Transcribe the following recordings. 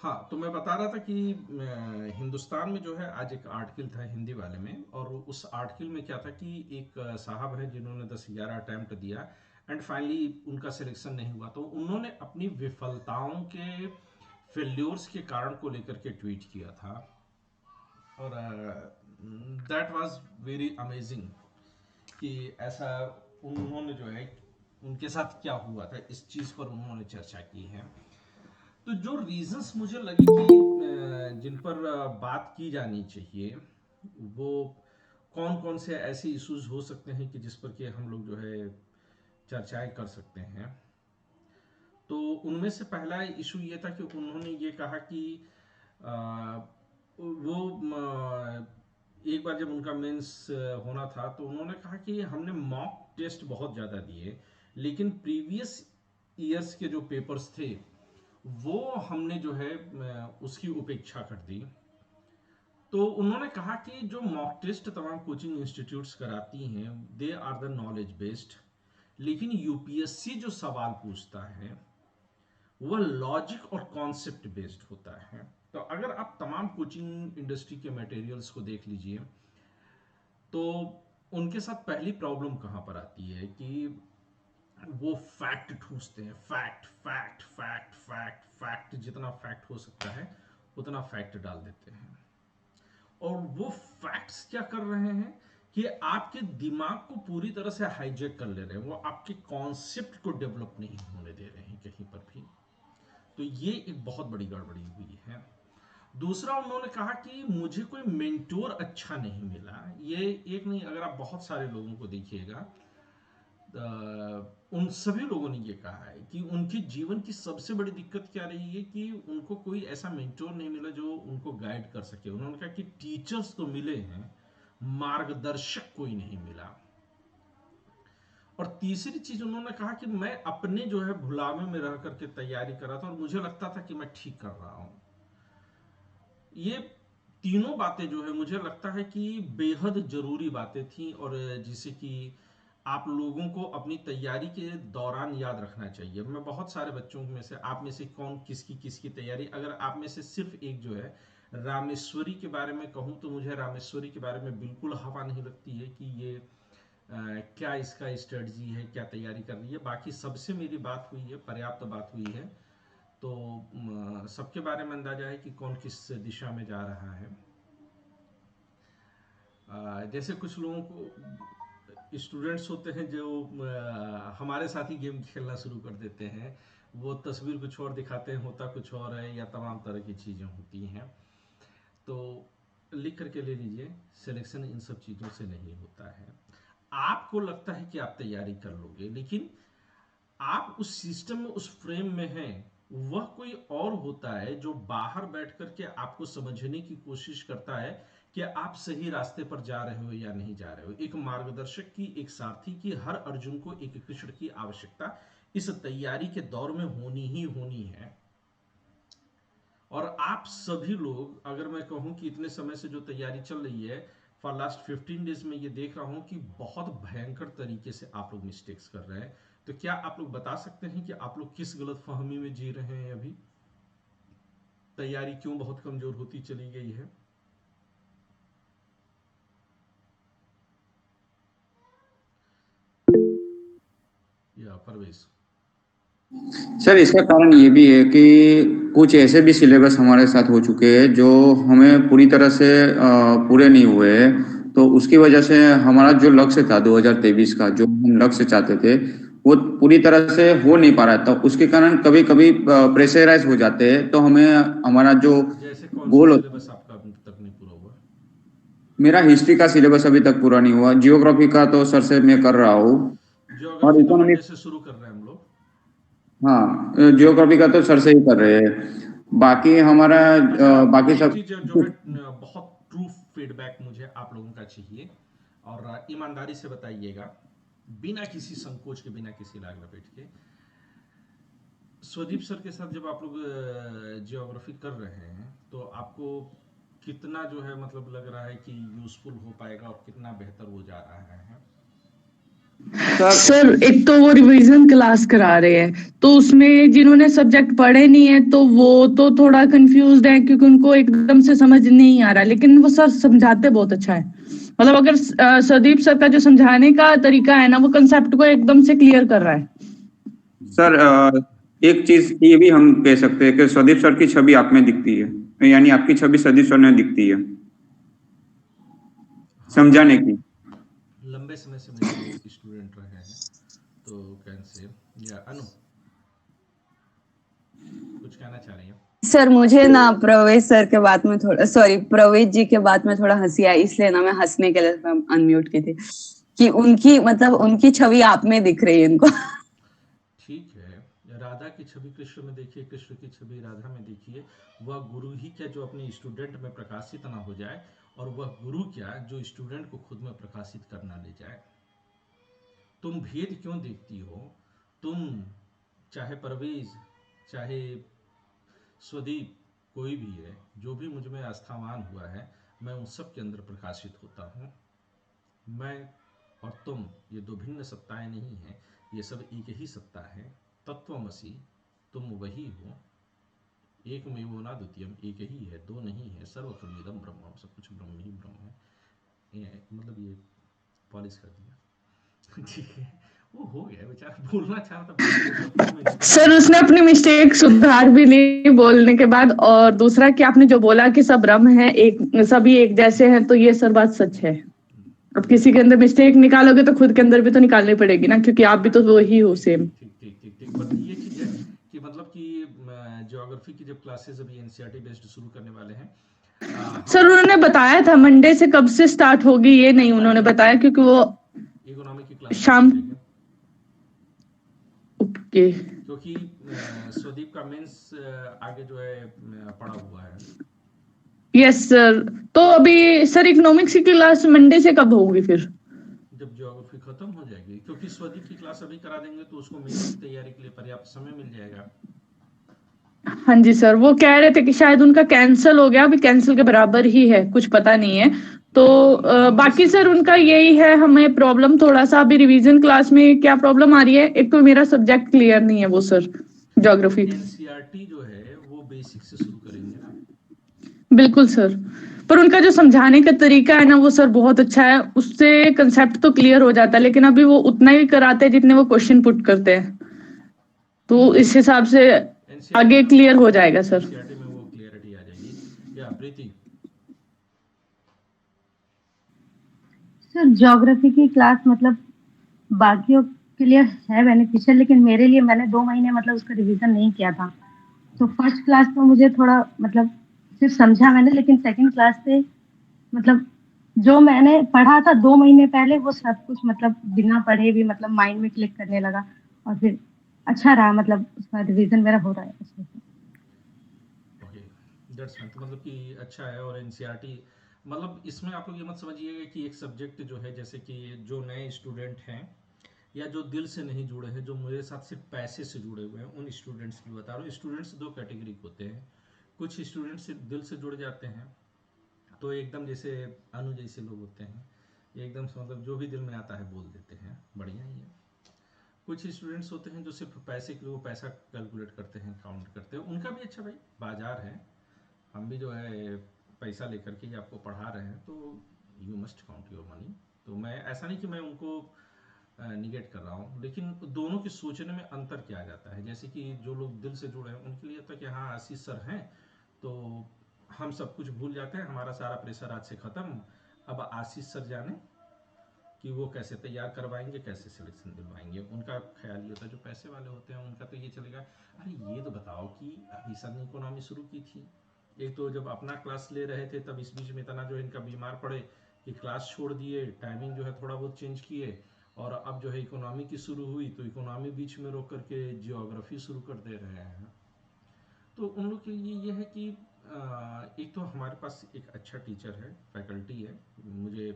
हाँ, तो मैं बता रहा था कि हिंदुस्तान में जो है आज एक आर्टिकल था हिंदी वाले में, और उस आर्टिकल में क्या था कि एक साहब है जिन्होंने 10-11 अटेम्प्ट दिया एंड फाइनली उनका सिलेक्शन नहीं हुआ, तो उन्होंने अपनी विफलताओं के फेल्योर्स के कारण को लेकर के ट्वीट किया था। और दैट वाज वेरी अमेजिंग कि ऐसा उन्होंने जो है उनके साथ क्या हुआ था, इस चीज़ पर उन्होंने चर्चा की है। तो जो रीजंस मुझे लगे कि जिन पर बात की जानी चाहिए, वो कौन कौन से ऐसे इश्यूज हो सकते हैं कि जिस पर कि हम लोग जो है चर्चाएं कर सकते हैं। तो उनमें से पहला इशू ये था कि उन्होंने ये कहा कि अ, वो एक बार जब उनका मेंस होना था तो उन्होंने कहा कि हमने मॉक टेस्ट बहुत ज़्यादा दिए, लेकिन प्रीवियस ईयर्स के जो पेपर्स थे वो हमने जो है उसकी उपेक्षा कर दी। तो उन्होंने कहा कि जो मॉक टेस्ट तमाम कोचिंग इंस्टीट्यूट्स कराती हैं they are the knowledge based, लेकिन यूपीएससी जो सवाल पूछता है वह लॉजिक और कॉन्सेप्ट बेस्ड होता है। तो अगर आप तमाम कोचिंग इंडस्ट्री के मटेरियल्स को देख लीजिए, तो उनके साथ पहली प्रॉब्लम कहाँ पर आती है कि वो फैक्ट ठूसते हैं। Fact fact fact fact fact, जितना फैक्ट हो सकता है उतना फैक्ट डाल देते हैं। और वो फैक्ट्स क्या कर रहे हैं कि आपके दिमाग को पूरी तरह से हाईजेक कर ले रहे हैं, वो आपके कॉन्सेप्ट को डेवलप नहीं होने दे रहे हैं कहीं पर भी। तो ये एक बहुत बड़ी गड़बड़ी हुई है। दूसरा, उन्होंने कहा कि मुझे कोई मेंटोर अच्छा नहीं मिला। ये एक नहीं, अगर आप बहुत सारे लोगों को देखिएगा, उन सभी लोगों ने ये कहा है कि उनके जीवन की सबसे बड़ी दिक्कत क्या रही है कि उनको कोई ऐसा मेंटोर नहीं मिला जो उनको गाइड कर सके। उन्होंने कहा कि टीचर्स तो मिले हैं, मार्गदर्शक कोई नहीं मिला। और तीसरी चीज उन्होंने कहा कि मैं अपने जो है भुलावे में रह करके तैयारी कर रहा था और मुझे लगता था कि मैं ठीक कर रहा हूं। ये तीनों बातें जो है मुझे लगता है कि बेहद जरूरी बातें थी, और जिसे कि आप लोगों को अपनी तैयारी के दौरान याद रखना चाहिए। मैं बहुत सारे बच्चों में से, आप में से कौन किसकी किसकी तैयारी, अगर आप में से सिर्फ एक जो है रामेश्वरी के बारे में कहूं तो मुझे रामेश्वरी के बारे में बिल्कुल हवा नहीं लगती है कि ये क्या इसका स्ट्रेटजी है, क्या तैयारी कर रही है। बाकी सबसे मेरी बात हुई है, पर्याप्त बात हुई है, तो सबके बारे में अंदाजा है कि कौन किस दिशा में जा रहा है। जैसे कुछ लोगों को स्टूडेंट्स होते हैं जो हमारे साथ ही गेम खेलना शुरू कर देते हैं, वो तस्वीर कुछ और दिखाते हैं, होता कुछ और है, या तमाम तरह की चीज़ें होती हैं। तो लिख करके ले लीजिए, सिलेक्शन इन सब चीज़ों से नहीं होता है। आपको लगता है कि आप तैयारी कर लोगे, लेकिन आप उस सिस्टम में, उस फ्रेम में हैं, वह कोई और होता है जो बाहर बैठ करके आपको समझने की कोशिश करता है कि आप सही रास्ते पर जा रहे हो या नहीं जा रहे हो। एक मार्गदर्शक की, एक सारथी की हर अर्जुन को एक कृष्ण की आवश्यकता इस तैयारी के दौर में होनी ही होनी है। और आप सभी लोग, अगर मैं कहूं कि इतने समय से जो तैयारी चल रही है, फॉर लास्ट 15 डेज में ये देख रहा हूं कि बहुत भयंकर तरीके से आप लोग मिस्टेक्स कर रहे हैं। तो क्या आप लोग बता सकते हैं कि आप लोग किस गलत फहमी में जी रहे हैं अभी? तैयारी क्यों बहुत कमजोर होती चली गई है? या परवेश? सर, इसका कारण ये भी है कि कुछ ऐसे भी सिलेबस हमारे साथ हो चुके हैं जो हमें पूरी तरह से पूरे नहीं हुए हैं। तो उसकी वजह से हमारा जो लक्ष्य था 2023 का, जो हम लक्ष्य चाहते थे, वो पूरी तरह से हो नहीं पा रहा था। उसके कारण कभी कभी प्रेशराइज हो जाते हैं, तो हमें हमारा जो जैसे कौन सा गोल होता है। सिलेबस आपका अभी तक नहीं पूरा हुआ? मेरा हिस्ट्री का सिलेबस अभी तक पूरा नहीं हुआ, जियोग्राफी का तो सर से मैं कर रहा हूँ। और ज्योग्राफी तो मंडे इकोनॉमिक्स, से शुरू कर रहे हैं हम लोग। हाँ, जियोग्राफी का तो सर से ही कर रहे हैं। बाकी हमारा अच्छा, बाकी एक सब चीज जो है, बहुत ट्रू फीडबैक मुझे आप लोगों का चाहिए, और ईमानदारी से बताइएगा, बिना किसी संकोच के, बिना किसी लाग लपेट के। स्वदीप सर के साथ जब आप लोग जियोग्राफी कर रहे हैं तो आपको कितना जो है मतलब लग रहा है कि यूजफुल हो पाएगा और कितना बेहतर वो जा रहा है? सर सर एक तो वो रिवीजन क्लास करा रहे हैं, तो उसमें जिन्होंने सब्जेक्ट पढ़े नहीं है तो वो तो थोड़ा कंफ्यूज्ड है क्योंकि उनको एकदम से समझ नहीं आ रहा, लेकिन वो सर समझाते बहुत अच्छा है। मतलब अगर संदीप सर का जो समझाने का तरीका है ना, वो कंसेप्ट को एकदम से क्लियर कर रहा है। सर एक चीज ये भी हम कह सकते हैं कि स्वदीप सर की छवि आप में दिखती है, यानी आपकी छवि स्वदीप सर में दिखती है हाँ, समझाने की। लंबे समय से मेरे स्टूडेंट रहे हैं, तो कैन से या अनु कुछ कहना चाह रही हो? सर मुझे ना प्रवेश सर के बात में थोड़ा, सॉरी, प्रवेश जी के बात में थोड़ा हंसी आई, इसलिए ना मैं हंसने के लिए अनम्यूट की थी कि उनकी मतलब उनकी छवि आप में दिख रही है इनको। ठीक है, राधा की छवि कृष्ण में देखिए, कृष्ण की छवि राधा में देखिए। वह गुरु ही क्या जो अपने स्टूडेंट में प्रकाशित ना हो जाए, और वह गुरु क्या जो स्टूडेंट को खुद में प्रकाशित करना ले जाए। तुम भेद क्यों देखती हो? तुम, चाहे परवेज, चाहे स्वदीप, कोई भी है, जो भी मुझ में आस्थावान हुआ है, मैं उन सब के अंदर प्रकाशित होता हूँ। मैं और तुम ये दो भिन्न सत्ताएं नहीं हैं, ये सब एक ही सत्ता है। तत्वमसि, तुम वही हो। एक में वो ना द्वितीयम, एक ही है, दो नहीं है। सर्वखलविदम ब्रह्म, सब कुछ ब्रह्म ही ब्रह्म है। मतलब ये पॉलिश कर दिया। ठीक है, वो हो गया, बेचारा बोलना चाह रहा था, बोल दिया, सब कुछ में निकल सर गया। उसने अपनी मिस्टेक सुधार भी ली बोलने के बाद, और दूसरा कि आपने जो बोला कि सब ब्रह्म है, एक सभी एक जैसे हैं, तो ये सर बात सच है। अब किसी के अंदर मिस्टेक निकालोगे तो खुद के अंदर भी तो निकालनी पड़ेगी ना, क्योंकि आप भी तो वो ही हो सेम। ठीक ठीक ठीक ठीक, बट ये चीज़ है कि मतलब कि ज्योग्राफी की जब क्लासेस अभी एनसीईआरटी बेस्ड शुरू करने वाले हैं, सर हम उन्होंने बताया था मंडे से, कब से स्टार्ट होगी ये नहीं उन्होंने बताया, क्योंकि वो इकोनॉमिक की क्लास शुरू हो शाम। जाएगी। ओके। क्योंकि स्वदीप का मेंस आगे जो है पड़ा हुआ है। Yes sir. तो अभी सर इकोनॉमिक्स की क्लास मंडे से कब होगी फिर? जब ज्योग्राफी खत्म हो जाएगी, क्योंकि स्वदीप की क्लास अभी करा देंगे तो उसको मेंस की तैयारी के लिए पर्याप्त समय मिल जाएगा। हाँ जी सर, वो कह रहे थे कि शायद उनका कैंसिल हो गया, अभी कैंसिल के बराबर ही है, कुछ पता नहीं है। तो बाकी मिस सर नहीं कर उनका सकते। यही है, हमें प्रॉब्लम थोड़ा सा अभी रिवीजन क्लास में क्या प्रॉब्लम आ रही है, एक तो मेरा सब्जेक्ट क्लियर नहीं है वो सर, तो ज्योग्राफी। एनसीईआरटी जो है वो बेसिक से शुरू करेंगे ना। बिल्कुल सर। पर उनका जो समझाने का तरीका है ना वो सर बहुत अच्छा है, उससे कंसेप्ट तो क्लियर हो जाता है, लेकिन अभी वो उतना ही कराते हैं जितने वो क्वेश्चन पुट करते हैं, तो इस हिसाब से एनसीईआरटी आगे में क्लियर हो जाएगा सर। एनसीईआरटी में वो क्लियरिटी आ जाएगी। या प्रीति? सर ज्योग्राफी की क्लास मतलब बाकियों के लिए है बेनिफिशियल, लेकिन मेरे लिए मैंने 2 महीने मतलब उसका रिवीजन नहीं किया था। तो फर्स्ट क्लास में मुझे थोड़ा मतलब सिर्फ समझा मैंने, लेकिन सेकंड क्लास से मतलब जो मैंने पढ़ा था 2 महीने पहले वो सब कुछ मतलब बिना पढ़े भी मतलब माइंड में क्लिक करने लगा, और फिर अच्छा रहा, मतलब उसका रिवीजन मेरा हो रहा है अच्छे से। Okay, that's fine. तो मतलब कि अच्छा है। और एनसीईआरटी मतलब इसमें आप लोग ये मत समझिएगा कि एक सब्जेक्ट जो है, जैसे कि जो नए स्टूडेंट हैं या जो दिल से नहीं जुड़े हैं, जो मेरे साथ सिर्फ पैसे से जुड़े हुए हैं, उन स्टूडेंट्स की बता रहा हूँ। स्टूडेंट्स दो कैटेगरी के होते हैं। कुछ स्टूडेंट्स दिल से जुड़ जाते हैं, तो एकदम जैसे अनु जैसे लोग होते हैं, एकदम से मतलब जो भी दिल में आता है बोल देते हैं, बढ़िया ही है। कुछ स्टूडेंट्स होते हैं जो सिर्फ पैसे के लिए, वो पैसा कैलकुलेट करते हैं, काउंट करते हैं, उनका भी अच्छा भाई बाजार है। हम भी जो है पैसा लेकर के ही आपको पढ़ा रहे हैं, तो you must count your money. तो मैं ऐसा नहीं कि मैं उनको निगेट कर रहा हूँ, लेकिन दोनों की सोचने में अंतर क्या आ जाता है। जैसे कि जो लोग दिल से जुड़े हैं उनके लिए तो कि हाँ आशीष सर हैं, तो हम सब कुछ भूल जाते हैं, हमारा सारा प्रेशर आज से ख़त्म। अब आशीष सर जाने कि वो कैसे तैयार करवाएंगे, कैसे सिलेक्शन दिलवाएंगे। उनका ख्याल ये होता है, जो पैसे वाले होते हैं उनका तो ये चलेगा, अरे ये तो बताओ कि अभी सर ने इकोनॉमी शुरू की थी, एक तो जब अपना क्लास ले रहे थे तब इस बीच में इतना जो इनका बीमार पड़े कि क्लास छोड़ दिए, टाइमिंग जो है थोड़ा बहुत चेंज किए, और अब जो है इकोनॉमी की शुरू हुई तो इकोनॉमी बीच में रोक करके जियोग्राफी शुरू कर दे रहे हैं। तो उन लोग के लिए ये है कि एक तो हमारे पास एक अच्छा टीचर है, फैकल्टी है। मुझे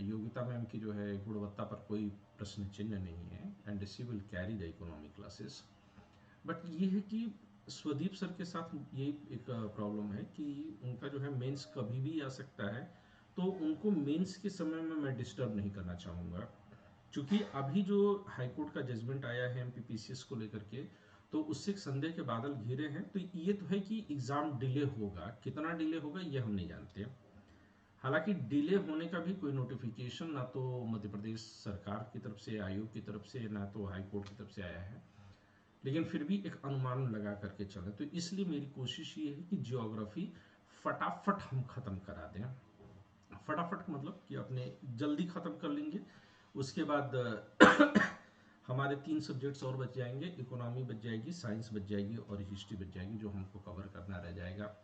योगिता मैम की जो है गुणवत्ता पर कोई प्रश्न चिन्ह नहीं है, and she will carry the economic classes. But ये है कि स्वदीप सर के साथ ये एक प्रॉब्लम है कि उनका जो है मेंस कभी भी आ सकता है, तो उनको मेंस के समय में मैं डिस्टर्ब नहीं करना चाहूँगा। चूंकि अभी जो हाईकोर्ट का जजमेंट आया है एमपीपीसीएस को लेकर के, तो उससे एक संदेह के बादल घिरे हैं। तो ये तो है कि एग्जाम डिले होगा, कितना डिले होगा ये हम नहीं जानते। हालांकि डिले होने का भी कोई नोटिफिकेशन ना तो मध्य प्रदेश सरकार की तरफ से, आयोग की तरफ से, ना तो हाई कोर्ट की तरफ से आया है, लेकिन फिर भी एक अनुमान लगा करके चले। तो इसलिए मेरी कोशिश ये है कि ज्योग्राफी फटाफट हम खत्म करा दें। फटाफट मतलब कि अपने जल्दी खत्म कर लेंगे, उसके बाद हमारे 3 सब्जेक्ट्स और बच जाएंगे, इकोनॉमी बच जाएगी, साइंस बच जाएगी और हिस्ट्री बच जाएगी, जो हमको कवर करना रह जाएगा।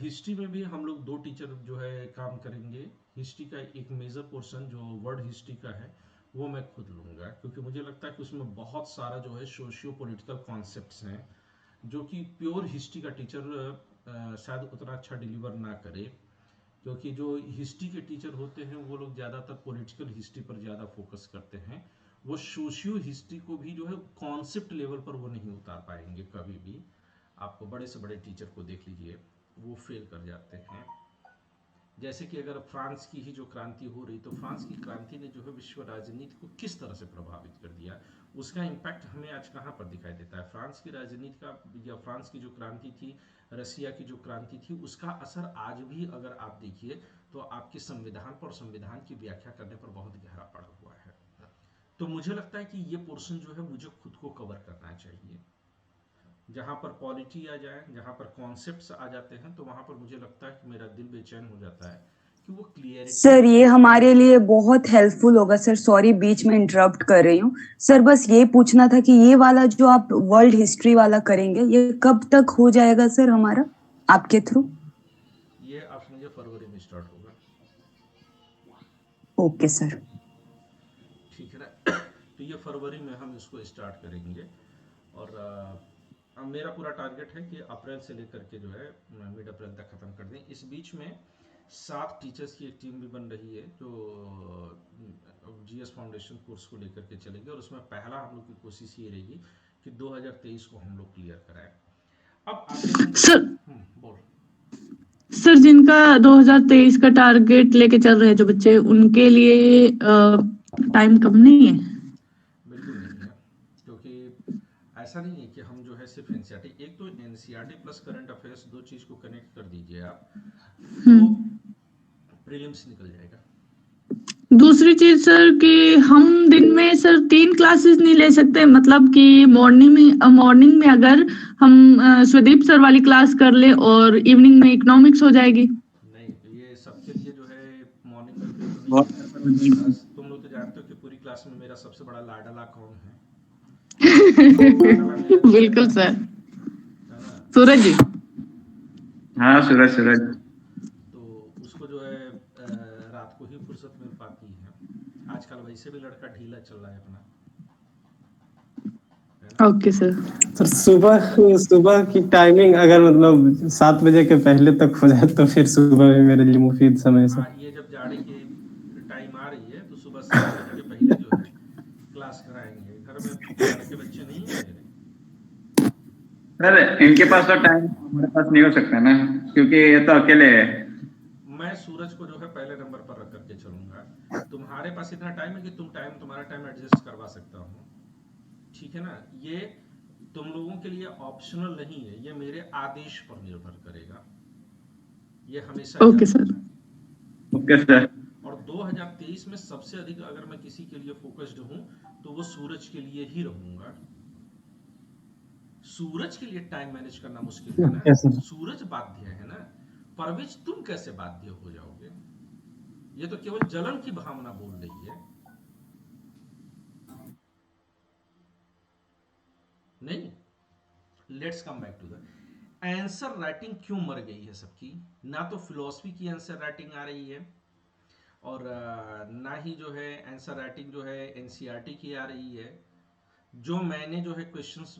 हिस्ट्री में भी हम लोग 2 टीचर जो है काम करेंगे। हिस्ट्री का एक मेजर पोर्शन जो वर्ल्ड हिस्ट्री का है वो मैं खुद लूँगा, क्योंकि मुझे लगता है कि उसमें बहुत सारा जो है सोशियो पॉलिटिकल कॉन्सेप्ट्स हैं जो कि प्योर हिस्ट्री का टीचर शायद उतना अच्छा डिलीवर ना करे, क्योंकि जो हिस्ट्री के टीचर होते हैं वो लोग ज़्यादातर पॉलिटिकल हिस्ट्री पर ज़्यादा फोकस करते हैं। वो सोशियो हिस्ट्री को भी जो है कॉन्सेप्ट लेवल पर वो नहीं उतार पाएंगे कभी भी। आपको बड़े से बड़े टीचर को देख लीजिए, वो फेल कर जाते हैं। जैसे कि अगर फ्रांस की ही जो क्रांति हो रही, तो फ्रांस की क्रांति ने जो है विश्व राजनीति को किस तरह से प्रभावित कर दिया, उसका इम्पैक्ट हमें आज कहाँ पर दिखाई देता है। फ्रांस की राजनीति का या फ्रांस की जो क्रांति थी, रसिया की जो क्रांति थी, उसका असर आज भी अगर आप देखिए तो आपके संविधान पर, संविधान की व्याख्या करने पर बहुत गहरा पड़ा हुआ है। तो मुझे लगता है कि ये पोर्शन जो है मुझे खुद को कवर करना चाहिए। जहाँ पर पॉलिटी आ जाए, जहाँ पर कॉन्सेप्ट्स आ जाते हैं, तो वहाँ पर मुझे लगता है कि मेरा दिल बेचैन हो जाता है कि वो क्लियरिटी। सर ये हमारे लिए बहुत हेल्पफुल होगा सर, सॉरी बीच में इंटरप्ट कर रही हूँ सर, बस ये पूछना था कि ये वाला जो आप वर्ल्ड हिस्ट्री वाला करेंगे ये कब तक हो जाएगा सर हमारा आपके थ्रू? ये आप समझिए फरवरी में स्टार्ट होगा। Okay sir. ठीक है ना। तो ये फरवरी में हम इसको स्टार्ट करेंगे, और मेरा पूरा टारगेट है कि अप्रैल से लेकर के जो है मिड अप्रैल तक खत्म कर दें। इस बीच में 7 टीचर्स की एक टीम भी बन रही है जो जीएस फाउंडेशन कोर्स को लेकर के चलेगी, और उसमें पहला हम लोग की कोशिश ये रहेगी कि 2023 को हम लोग क्लियर कराएं। अब आगे सर बोल। सर जिनका 2023 का टारगेट लेके चल रहे हैं जो बच्चे, उनके लिए टाइम कम नहीं है? बिल्कुल नहीं है, क्योंकि ऐसा नहीं है कि हम जो है सिर्फ एनसीईआरटी, एक तो एनसीईआरटी प्लस करंट अफेयर्स, दो चीज को कनेक्ट कर दीजिए आप, तो प्रीलिम्स निकल जाएगा। दूसरी चीज सर कि हम दिन में सर 3 क्लासेस नहीं ले सकते, मतलब कि मॉर्निंग में अगर हम स्वदीप सर वाली क्लास कर ले और इवनिंग में इकोनॉमिक्स हो जाएगी। नहीं, ये सबके लिए जो है मॉर्निंग में फ्री तो नहीं है। तुम लोग तो जानते हो कि पूरी क्लास में मेरा सबसे बड़ा लाडला कौन है? बिल्कुल सर, है ना? सूरज जी। हाँ सूरज सूरज। तो उसको जो है रात को ही फुर्सत मिल पाती है। आजकल वैसे भी लड़का ढीला चल रहा है अपना, है ना? Okay sir. सर सुबह की टाइमिंग अगर मतलब 7 बजे के पहले तक हो जाए तो फिर सुबह में मेरे लिए मुफीद समय से। हाँ, ये जब जाड़े की टाइम आ रही है तो सुबह 7 बजे के पहले जो है क्लास कराएंगे। घर में लड़के बच्चे नहीं है मेरे। सर इनके पास तो टाइम हमारे पास नहीं हो सकता ना, क्योंकि ये तो अकेले है। मैं सूरज को जो है पहले नंबर पर रख करके चलूंगा। तुम्हारे पास इतना टाइम है कि तुम्हारा टाइम एडजस्ट करवा सकता हूँ, ठीक है ना? ये तुम लोगों के लिए ऑप्शनल नहीं है, ये मेरे आदेश पर निर्भर करेगा, ये हमेशा ओके याद सर। रखना। Okay sir. और 2023 में सबसे अधिक अगर मैं किसी के लिए फोकस्ड हूं तो वो सूरज के लिए ही रहूंगा। सूरज के लिए टाइम मैनेज करना मुश्किल है ना, Yes, sir. सूरज बाध्य है ना। परवेज तुम कैसे बाध्य हो जाओगे? ये तो केवल जलन की भावना बोल रही है। नहीं, let's come back to the answer writing. क्यों मर गई है सबकी? ना तो फिलॉसफी की आंसर राइटिंग आ रही है, और ना ही जो है आंसर राइटिंग जो है एनसीईआरटी की आ रही है। जो मैंने जो है क्वेश्चंस